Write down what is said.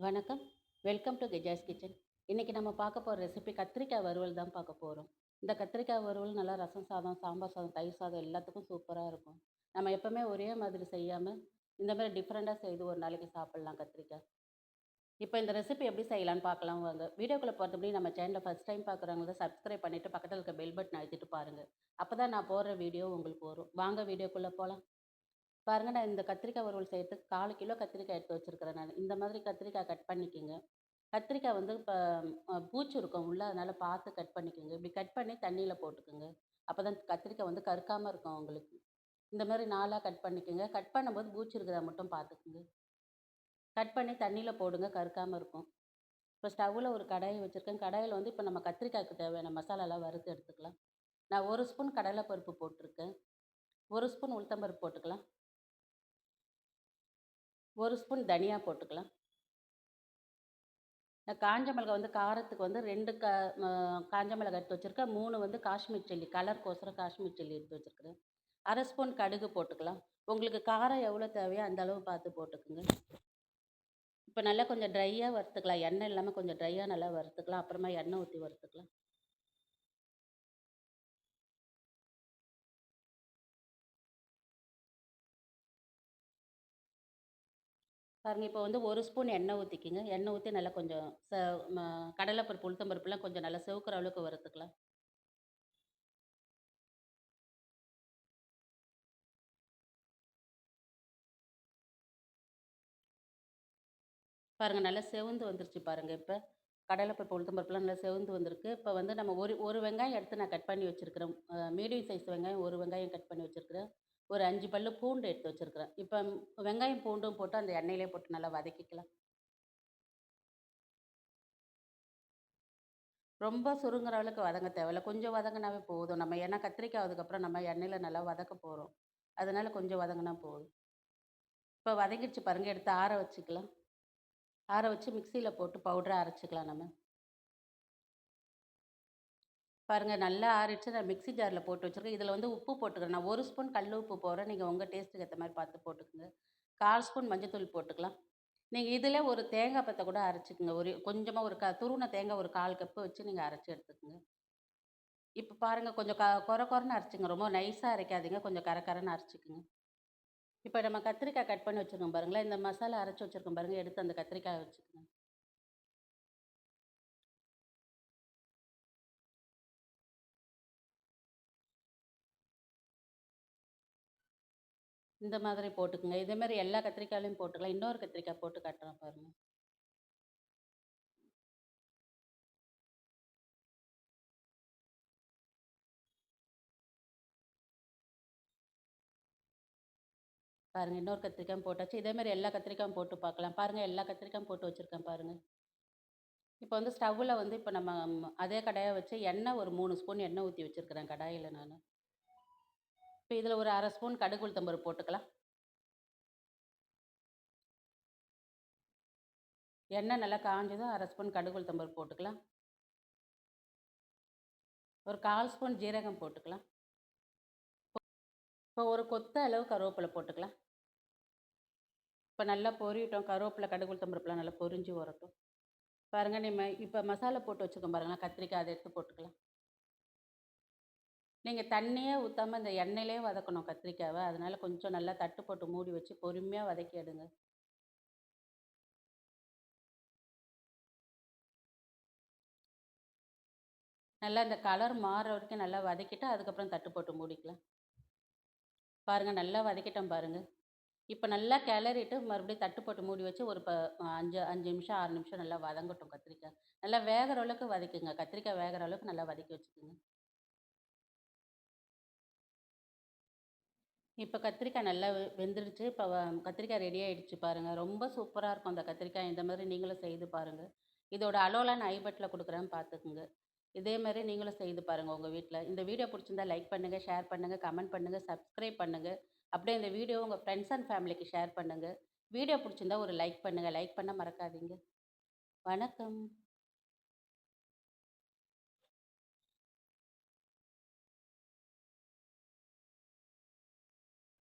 வணக்கம். Welcome to Gejas kitchen. இன்னைக்கு நம்ம பார்க்க போற ரெசிபி கத்திரிக்காய் வறுவல் தான் பார்க்க போறோம். இந்த கத்திரிக்காய் வறுவல் நல்லா ரசம் சாதம், சாம்பார் சாதம், தயிர் சாதம் எல்லாத்துக்கும் சூப்பரா இருக்கும். நம்ம எப்பவுமே ஒரே மாதிரி செய்யாம, இந்த மாதிரி டிஃப்ரெண்ட்டா செய்து ஒரு நாளைக்கு சாப்பிடலாம் கத்திரிக்காய். இப்போ இந்த ரெசிபி எப்படி செய்யலாம்னு பார்க்கலாம் வாங்க. வீடியோக்குள்ள போறதுக்கு முன்னாடி நம்ம சேனலை ஃபர்ஸ்ட் டைம் பார்க்குறவங்க சப்ஸ்கிரைப் பண்ணிட்டு பக்கத்துல இருக்க பெல் பட்டன் அழுத்திட்டு பாருங்க. அப்பதான் நான் போடுற வீடியோ உங்களுக்கு வரும். வாங்க வீடியோக்குள்ள போலாம். பாருங்க, நான் இந்த கத்திரிக்காய் வறுவல் செய்யறதுக்கு 1/4 கிலோ கத்திரிக்காய் எடுத்து வச்சிருக்கிறேன் நான். இந்த மாதிரி கத்திரிக்காய் கட் பண்ணிக்கங்க. கத்திரிக்காய் வந்து இப்போ பூச்சி இருக்கும் உள்ள, அதனால பார்த்து கட் பண்ணிக்கோங்க. இப்படி கட் பண்ணி தண்ணியில் போட்டுக்கோங்க. அப்போ தான் கத்திரிக்காய் வந்து கருக்காமல் இருக்கும் உங்களுக்கு. இந்த மாதிரி 4ஆ கட் பண்ணிக்கோங்க. கட் பண்ணும்போது பூச்சி இருக்கிறத மட்டும் பார்த்துக்குங்க. கட் பண்ணி தண்ணியில் போடுங்க, கருக்காமல் இருக்கும். இப்போ ஸ்டவ்வில் ஒரு கடாயை வச்சுருக்கேன். கடாயில் வந்து இப்போ நம்ம கத்திரிக்காய்க்கு தேவையான மசாலாலாம் வறுத்து எடுத்துக்கலாம். நான் 1 ஸ்பூன் கடலைப்பருப்பு போட்டிருக்கேன். 1 ஸ்பூன் உளுத்தம்பருப்பு போட்டுக்கலாம். 1 ஸ்பூன் தனியா போட்டுக்கலாம். காஞ்ச மிளகாய் வந்து காரத்துக்கு வந்து 2 காஞ்ச மிளகாய் எடுத்து வச்சுருக்கேன். 3 வந்து காஷ்மீர் சில்லி, கலருக்கோசரம் காஷ்மீர் சில்லி எடுத்து வச்சுருக்கிறேன். 1/2 ஸ்பூன் கடுகு போட்டுக்கலாம். உங்களுக்கு காரம் எவ்வளோ தேவையோ அந்த அளவு பார்த்து போட்டுக்கோங்க. இப்போ நல்லா கொஞ்சம் ட்ரையா வறுத்துக்கலாம். எண்ணெய் இல்லாமல் கொஞ்சம் ட்ரையா நல்லா வறுத்துக்கலாம். அப்புறமா எண்ணெய் ஊற்றி வறுத்துக்கலாம். பாருங்க, இப்போ வந்து 1 ஸ்பூன் எண்ணெய் ஊற்றிக்கிங்க. எண்ணெய் ஊற்றி நல்லா கொஞ்சம் கடலைப்பருப்பு, உளுத்தம் பருப்புலாம் கொஞ்சம் நல்லா செவக்கிற அளவுக்கு வறுத்துக்கலாம். பாருங்க, நல்லா செவந்து வந்துருச்சு பாருங்க இப்ப. கடலைப்பருப்பு, உளுத்தம் பருப்புலாம் நல்லா செவந்து வந்திருக்கு. இப்ப வந்து நம்ம ஒரு ஒரு வெங்காயம் எடுத்து நான் கட் பண்ணி வச்சிருக்கிறேன். மீடியம் சைஸ் வெங்காயம் 1 வெங்காயம் கட் பண்ணி வச்சிருக்கிறேன். ஒரு 5 பல்லு பூண்டு எடுத்து வச்சிருக்கிறேன். இப்ப வெங்காயம், பூண்டும் போட்டு அந்த எண்ணெயிலே போட்டு நல்லா வதக்கிக்கலாம். ரொம்ப சுருங்குற அளவுக்கு வதங்க தேவையில்ல. கொஞ்சம் வதங்குனாவே போதும். நம்ம ஏன்னா கத்திரிக்காய் அதுக்கப்புறம் நம்ம எண்ணெயில நல்லா வதக்க போறோம். அதனால கொஞ்சம் வதங்குனா போதும். இப்ப வதங்கிடுச்சு பாருங்க. எடுத்து ஆற வச்சுக்கலாம். ஆற வச்சு மிக்ஸியில போட்டு பவுடரா அரைச்சுக்கலாம் நம்ம. பாருங்க, நல்லா ஆறிடுச்சு. நான் மிக்ஸி ஜார்ல போட்டு வச்சிருக்கேன். இதில வந்து உப்பு போட்டுக்கிறேன். நான் 1 ஸ்பூன் கல் உப்பு போடுறேன். நீங்க உங்க டேஸ்ட்டுக்கு ஏத்த மாரி பார்த்து போட்டுக்கங்க. 1/4 ஸ்பூன் மஞ்சத்தூள் போட்டுக்கலாம். நீங்க இதில ஒரு தேங்காய் பத்த கூட அரைச்சுக்கங்க. ஒரு கொஞ்சமா ஒரு துருவுன தேங்காய் ஒரு 1/4 கப்பு வச்சு நீங்க அரைச்சு எடுத்துக்கங்க. இப்ப பாருங்க, கொஞ்சம் கொர கொரன்னு அரைச்சுங்க. ரொம்ப நைஸா அரைக்காதீங்க. கொஞ்சம் கர கரன்னு அரைச்சுக்குங்க. இப்ப நம்ம கத்திரிக்காய் கட் பண்ணி வச்சிருக்கோம் பாருங்களேன். இந்த மசாலா அரைச்சு வச்சிருக்கோம் பாருங்க. எடுத்து அந்த கத்திரிக்காய வச்சுக்கங்க. இந்த மாதிரி போட்டுக்கங்க. இதே மாரி எல்லா கத்திரிக்காயிலயும் போட்டுக்கலாம். இன்னொரு கத்திரிக்காய் போட்டு காட்டுறேன் பாருங்க. பாருங்க, இன்னொரு கத்திரிக்காயும் போட்டாச்சு. இதே மாரி எல்லா கத்திரிக்காயும் போட்டு பார்க்கலாம். பாருங்க, எல்லா கத்திரிக்காயும் போட்டு வச்சிருக்கேன் பாருங்க. இப்போ வந்து ஸ்டவ்வுல வந்து இப்ப நம்ம அதே கடாய வச்சு எண்ணெய் ஒரு 3 ஸ்பூன் எண்ணெய் ஊத்தி வச்சிருக்கிறேன் கடாயில நானு. இப்ப இதுல ஒரு 1/2 ஸ்பூன் கடுகு உளுத்தம் பருப்பு போட்டுக்கலாம். எண்ணெய் நல்லா காஞ்சதும் 1/2 ஸ்பூன் கடுகு உளுத்தம் பருப்பு போட்டுக்கலாம். ஒரு 1/4 ஸ்பூன் ஜீரகம் போட்டுக்கலாம். இப்போ ஒரு கொத்த அளவு கருவேப்பிலை போட்டுக்கலாம். இப்ப நல்லா பொரியட்டும். கருவேப்பிலை, கடுகு உளுத்தம் பருப்புலாம் நல்லா பொரிஞ்சு வரட்டும். பாருங்க, நம்ம இப்ப மசாலா போட்டு வச்சிருக்கோம் பாருங்களேன் கத்திரிக்காய், அத எடுத்து போட்டுக்கலாம். நீங்க தண்ணியே ஊத்தாம இந்த எண்ணெயிலேயே வதக்கணும் கத்திரிக்காவ. அதனால கொஞ்சம் நல்லா தட்டு போட்டு மூடி வச்சு பொறுமையா வதக்கி எடுங்க. நல்லா இந்த கலர் மாறுற வரைக்கும் நல்லா வதக்கிட்டு, அதுக்கப்புறம் தட்டு போட்டு மூடிக்கலாம். பாருங்க, நல்லா வதக்கிட்டேன் பாருங்க. இப்ப நல்லா கிளறிட்டு மறுபடியும் தட்டு போட்டு மூடி வச்சு ஒரு 5 நிமிஷம், 6 நிமிஷம் நல்லா வதங்கட்டும் கத்திரிக்காய். நல்லா வேகுற அளவுக்கு வதக்குங்க. கத்திரிக்காய் வேகுற அளவுக்கு நல்லா வதக்கி வச்சுக்கோங்க. இப்ப கத்திரிக்காய் நல்லா வெந்துருச்சு. இப்ப கத்திரிக்காய் ரெடி ஆயிடுச்சு பாருங்க. ரொம்ப சூப்பரா இருக்கும் அந்த கத்திரிக்காய். இந்த மாதிரி நீங்களும் செய்து பாருங்க. இதோட அளவுலாம் நான் ஐபட்ல குடுக்குறேன் பார்த்துக்குங்க. இதே மாரி நீங்களும் செய்து பாருங்க உங்க வீட்ல. இந்த வீடியோ புடிச்சிருந்தா லைக் பண்ணுங்க, ஷேர் பண்ணுங்க, கமெண்ட் பண்ணுங்க, சப்ஸ்கிரைப் பண்ணுங்க. அப்படியே இந்த வீடியோ உங்க ஃப்ரெண்ட்ஸ் அண்ட் ஃபேமிலிக்கு ஷேர் பண்ணுங்க. வீடியோ புடிச்சிருந்தா ஒரு லைக் பண்ணுங்க. லைக் பண்ண மறக்காதீங்க. வணக்கம்.